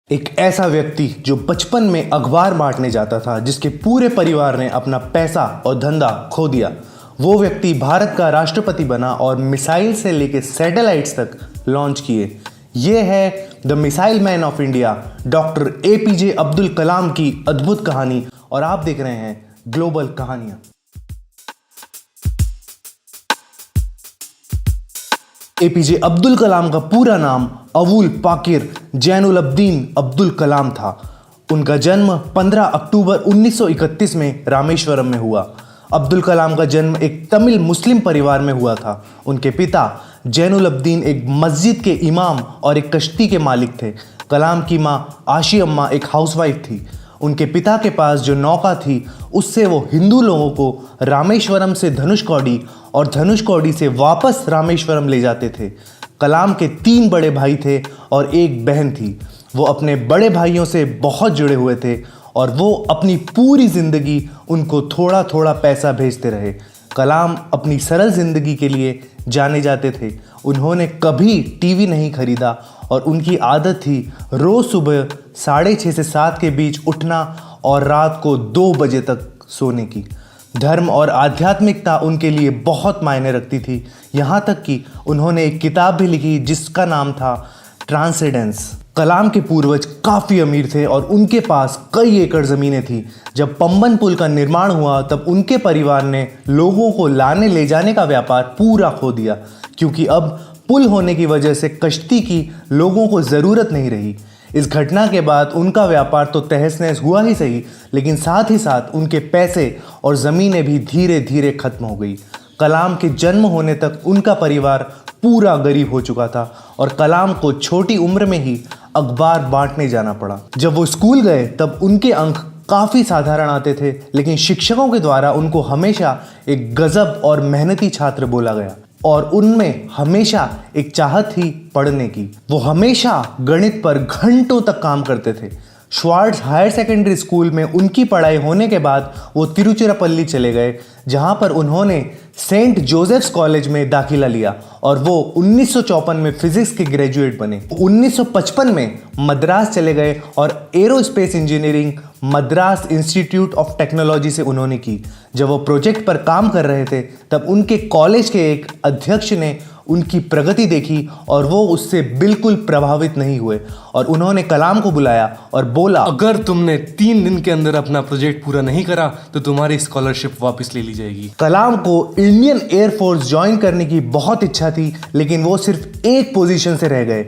एक ऐसा व्यक्ति जो बचपन में अखबार बांटने जाता था, जिसके पूरे परिवार ने अपना पैसा और धंधा खो दिया, वो व्यक्ति भारत का राष्ट्रपति बना और मिसाइल से लेकर सैटेलाइट्स तक लॉन्च किए। ये है the missile man of India, doctor APJ Abdul Kalam की अद्भुत कहानी, और आप देख रहे हैं ग्लोबल कहानियां। एपीजे अब्दुल कलाम का पूरा नाम अवुल पाकिर जैनुलब्दीन अब्दुल कलाम था। उनका जन्म 15 अक्टूबर 1931 में रामेश्वरम में हुआ। अब्दुल कलाम का जन्म एक तमिल मुस्लिम परिवार में हुआ था। उनके पिता जैनुलब्दीन एक मस्जिद के इमाम और एक कश्ती के मालिक थे। कलाम की माँ आशी अम्मा एक हाउसवाइफ थी। उनके पिता के पास जो नौका थी, उससे वो हिंदू लोगों को रामेश्वरम से धनुषकोडी और धनुषकोडी से वापस रामेश्वरम ले जाते थे। कलाम के 3 बड़े भाई थे और एक बहन थी। वो अपने बड़े भाइयों से बहुत जुड़े हुए थे और वो अपनी पूरी ज़िंदगी उनको थोड़ा थोड़ा पैसा भेजते रहे। कलाम अपनी सरल ज़िंदगी के लिए जाने जाते थे। उन्होंने कभी टीवी नहीं खरीदा और उनकी आदत थी रोज़ सुबह 6:30 से 7 के बीच उठना और रात को 2 बजे तक सोने की। धर्म और आध्यात्मिकता उनके लिए बहुत मायने रखती थी। यहाँ तक कि उन्होंने एक किताब भी लिखी जिसका नाम था ट्रांसेंडेंस। कलाम के पूर्वज काफ़ी अमीर थे और उनके पास कई एकड़ ज़मीनें थी। जब पंबन पुल का निर्माण हुआ तब उनके परिवार ने लोगों को लाने ले जाने का व्यापार पूरा खो दिया, क्योंकि अब पुल होने की वजह से कश्ती की लोगों को ज़रूरत नहीं रही। इस घटना के बाद उनका व्यापार तो तहस नहस हुआ ही सही, लेकिन साथ ही साथ उनके पैसे और ज़मीनें भी धीरे धीरे खत्म हो गई। कलाम के जन्म होने तक उनका परिवार पूरा गरीब हो चुका था और कलाम को छोटी उम्र में ही अखबार बांटने जाना पड़ा। जब वो स्कूल गए तब उनके अंक काफ़ी साधारण आते थे, लेकिन शिक्षकों के द्वारा उनको हमेशा एक गजब और मेहनती छात्र बोला गया और उनमें हमेशा एक चाहत थी पढ़ने की। वो हमेशा गणित पर घंटों तक काम करते थे। श्वार्ट्ज हायर सेकेंडरी स्कूल में उनकी पढ़ाई होने के बाद वो तिरुचिरापल्ली चले गए, जहां पर उन्होंने सेंट जोसेफ्स कॉलेज में दाखिला लिया और वो 1954 में फिजिक्स के ग्रेजुएट बने। 1955 में मद्रास चले गए और aerospace engineering Madras institute of technology से उन्होंने की। जब वो प्रोजेक्ट पर काम कर रहे थे तब उनके कॉलेज के एक अध्यक्ष ने उनकी प्रगति देखी और वो उससे बिल्कुल प्रभावित नहीं हुए और उन्होंने कलाम को बुलाया और बोला, अगर तुमने 3 दिन के अंदर अपना प्रोजेक्ट पूरा नहीं करा तो तुम्हारी स्कॉलरशिप वापस ले ली जाएगी। कलाम को इंडियन एयरफोर्स ज्वाइन करने की बहुत इच्छा थी, लेकिन वो सिर्फ एक पोजीशन से रह गए।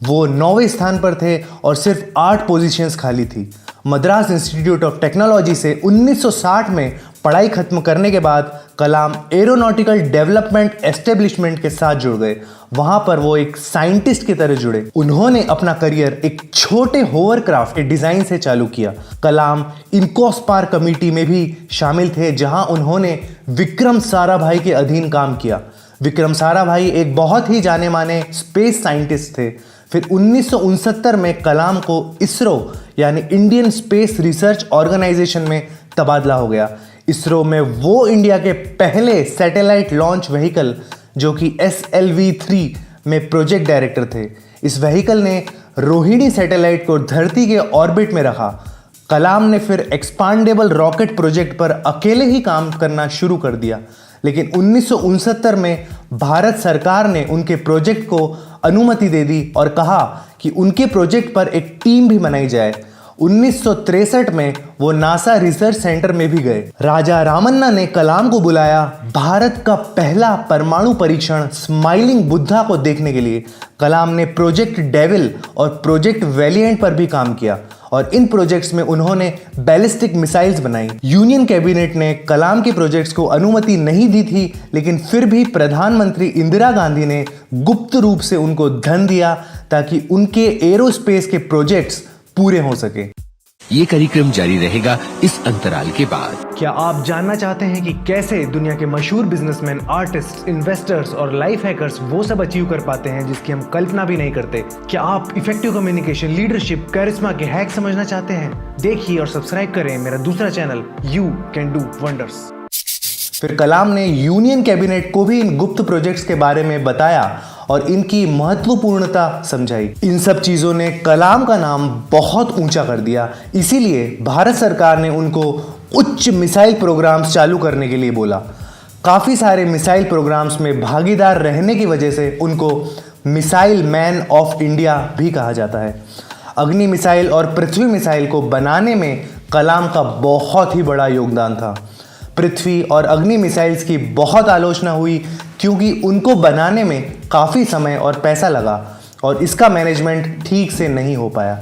वो 9वें स्थान पर थे और सिर्फ 8 पोजीशंस खाली थी। मद्रास इंस्टीट्यूट ऑफ टेक्नोलॉजी से 1960 में पढ़ाई खत्म करने के बाद कलाम एरोनॉटिकल डेवलपमेंट एस्टेब्लिशमेंट के साथ जुड़ गए। वहां पर वो एक साइंटिस्ट की तरह जुड़े। उन्होंने अपना करियर एक छोटे होवरक्राफ्ट के डिजाइन से चालू किया। कलाम इनकोस्पार कमेटी में भी शामिल थे, जहां उन्होंने विक्रम साराभाई के अधीन काम किया। विक्रम साराभाई एक बहुत ही जाने माने स्पेस साइंटिस्ट थे। फिर 1969 में कलाम को इसरो यानी इंडियन स्पेस रिसर्च ऑर्गेनाइजेशन में तबादला हो गया। इसरो में वो इंडिया के पहले सैटेलाइट लॉन्च व्हीकल जो कि SLV-3 में प्रोजेक्ट डायरेक्टर थे। इस व्हीकल ने रोहिणी सैटेलाइट को धरती के ऑर्बिट में रखा। कलाम ने फिर एक्सपांडेबल रॉकेट प्रोजेक्ट पर अकेले ही काम करना शुरू कर दिया, लेकिन 1969 में भारत सरकार ने उनके प्रोजेक्ट को अनुमति दे दी और कहा कि उनके प्रोजेक्ट पर एक टीम भी बनाई जाए। 1963 में वो नासा रिसर्च सेंटर में भी गए। राजा रामन्ना ने कलाम को बुलाया भारत का पहला परमाणु परीक्षण स्माइलिंग बुद्धा को देखने के लिए। कलाम ने प्रोजेक्ट डेविल और प्रोजेक्ट वैलिएंट पर भी काम किया और इन प्रोजेक्ट्स में उन्होंने बैलिस्टिक मिसाइल्स बनाई। यूनियन कैबिनेट ने कलाम के प्रोजेक्ट्स को अनुमति नहीं दी थी, लेकिन फिर भी प्रधानमंत्री इंदिरा गांधी ने गुप्त रूप से उनको धन दिया ताकि उनके एरोस्पेस के प्रोजेक्ट्स पूरे हो सके। ये कार्यक्रम जारी रहेगा इस अंतराल के बाद। क्या आप जानना चाहते हैं कि कैसे दुनिया के मशहूर बिजनेसमैन, आर्टिस्ट, इन्वेस्टर्स और लाइफ हैकर्स वो सब अचीव कर पाते हैं जिसकी हम कल्पना भी नहीं करते? क्या आप इफेक्टिव कम्युनिकेशन, लीडरशिप, कैरिस्मा के हैक समझना चाहते हैं? देखिए और सब्सक्राइब करें मेरा दूसरा channel you can do wonders. फिर कलाम ने यूनियन कैबिनेट को भी इन गुप्त प्रोजेक्ट्स के बारे में बताया और इनकी महत्वपूर्णता समझाई। इन सब चीज़ों ने कलाम का नाम बहुत ऊंचा कर दिया। इसीलिए भारत सरकार ने उनको उच्च मिसाइल प्रोग्राम्स चालू करने के लिए बोला। काफ़ी सारे मिसाइल प्रोग्राम्स में भागीदार रहने की वजह से उनको मिसाइल मैन ऑफ इंडिया भी कहा जाता है। अग्नि मिसाइल और पृथ्वी मिसाइल को बनाने में कलाम का बहुत ही बड़ा योगदान था। पृथ्वी और अग्नि मिसाइल्स की बहुत आलोचना हुई क्योंकि उनको बनाने में काफ़ी समय और पैसा लगा और इसका मैनेजमेंट ठीक से नहीं हो पाया।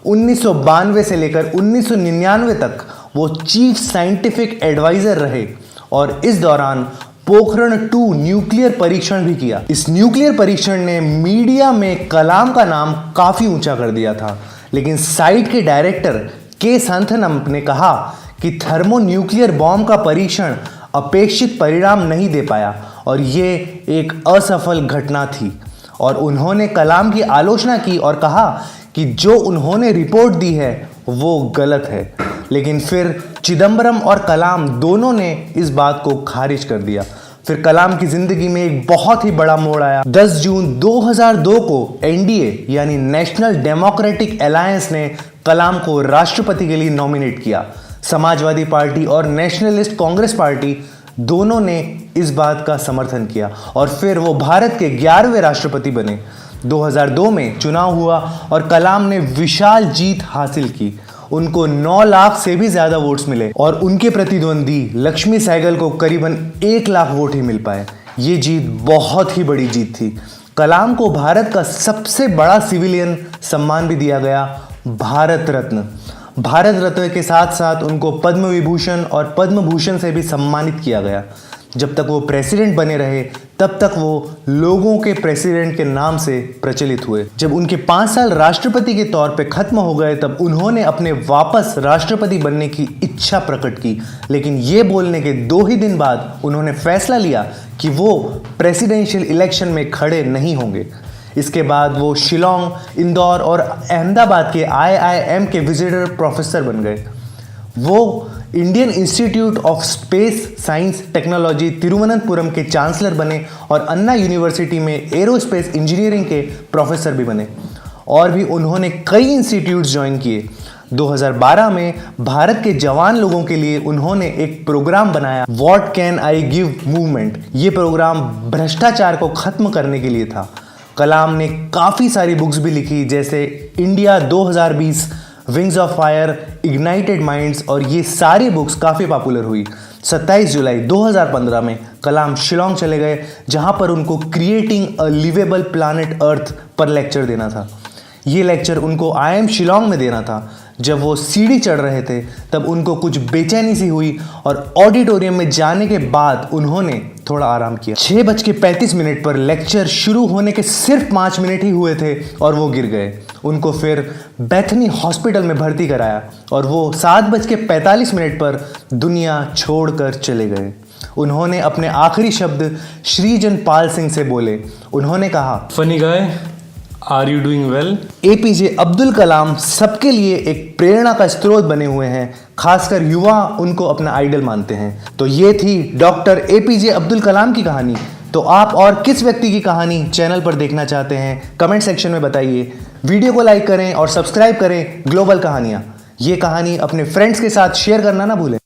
1992 से लेकर 1999 तक वो चीफ साइंटिफिक एडवाइज़र रहे और इस दौरान पोखरण 2 न्यूक्लियर परीक्षण भी किया। इस न्यूक्लियर परीक्षण ने मीडिया में कलाम का नाम काफ़ी ऊंचा कर दिया था, लेकिन साइट के डायरेक्टर के संथनम ने कहा कि थर्मोन्यूक्लियर बॉम्ब का परीक्षण अपेक्षित परिणाम नहीं दे पाया और ये एक असफल घटना थी और उन्होंने कलाम की आलोचना की और कहा कि जो उन्होंने रिपोर्ट दी है वो गलत है। लेकिन फिर चिदम्बरम और कलाम दोनों ने इस बात को खारिज कर दिया। फिर कलाम की जिंदगी में एक बहुत ही बड़ा मोड़ आया। 10 जून 2002 को एनडीए यानी नेशनल डेमोक्रेटिक अलायंस ने कलाम को राष्ट्रपति के लिए नॉमिनेट किया। समाजवादी पार्टी और नेशनलिस्ट कांग्रेस पार्टी दोनों ने इस बात का समर्थन किया और फिर वो भारत के 11वें राष्ट्रपति बने। 2002 में चुनाव हुआ और कलाम ने विशाल जीत हासिल की। उनको 9 लाख से भी ज़्यादा वोट्स मिले और उनके प्रतिद्वंदी लक्ष्मी सहगल को करीबन 1 लाख वोट ही मिल पाए। ये जीत बहुत ही बड़ी जीत थी। कलाम को भारत का सबसे बड़ा सिविलियन सम्मान भी दिया गया, भारत रत्न। भारत रत्न के साथ साथ उनको पद्म विभूषण और पद्म भूषण से भी सम्मानित किया गया। जब तक वो प्रेसिडेंट बने रहे तब तक वो लोगों के प्रेसिडेंट के नाम से प्रचलित हुए। जब उनके 5 साल राष्ट्रपति के तौर पे खत्म हो गए तब उन्होंने अपने वापस राष्ट्रपति बनने की इच्छा प्रकट की, लेकिन ये बोलने के 2 ही दिन बाद उन्होंने फैसला लिया कि वो प्रेसिडेंशियल इलेक्शन में खड़े नहीं होंगे। इसके बाद वो शिलोंग, इंदौर और अहमदाबाद के IIM के विजिटर प्रोफेसर बन गए। वो Indian institute of space science technology Thiruvananthapuram के चांसलर बने और अन्ना यूनिवर्सिटी में एरोस्पेस इंजीनियरिंग के प्रोफेसर भी बने और भी उन्होंने कई इंस्टीट्यूट्स ज्वाइन किए। 2012 में भारत के जवान लोगों के लिए उन्होंने एक प्रोग्राम बनाया, what can I give movement. ये प्रोग्राम भ्रष्टाचार को खत्म करने के लिए था। कलाम ने काफ़ी सारी बुक्स भी लिखी जैसे India 2020, wings of fire, ignited minds और ये सारी बुक्स काफ़ी पॉपुलर हुई। 27 जुलाई 2015 में कलाम शिलोंग चले गए जहां पर उनको क्रिएटिंग अ लिवेबल प्लानट अर्थ पर लेक्चर देना था। ये लेक्चर उनको IIM शिलोंग में देना था। जब वो सीढ़ी चढ़ रहे थे तब उनको कुछ बेचैनी सी हुई और ऑडिटोरियम में जाने के बाद उन्होंने थोड़ा आराम किया। 6:35 पर लेक्चर शुरू होने के सिर्फ 5 मिनट ही हुए थे और वो गिर गए। उनको फिर बेथनी हॉस्पिटल में भर्ती कराया और वो 7:45 पर दुनिया छोड़कर चले गए। उन्होंने अपने आखिरी शब्द श्रीजन पाल सिंह से बोले। उन्होंने कहा, funny guy, are you doing well? APJ Abdul Kalam सबके लिए एक प्रेरणा का स्रोत बने हुए हैं, खासकर युवा उनको अपना आइडल मानते हैं। तो ये थी डॉक्टर APJ अब्दुल कलाम की कहानी। तो आप और किस व्यक्ति की कहानी चैनल पर देखना चाहते हैं कमेंट सेक्शन में बताइए। वीडियो को लाइक करें और सब्सक्राइब करें ग्लोबल कहानियाँ। ये कहानी अपने फ्रेंड्स के साथ शेयर करना ना भूलें।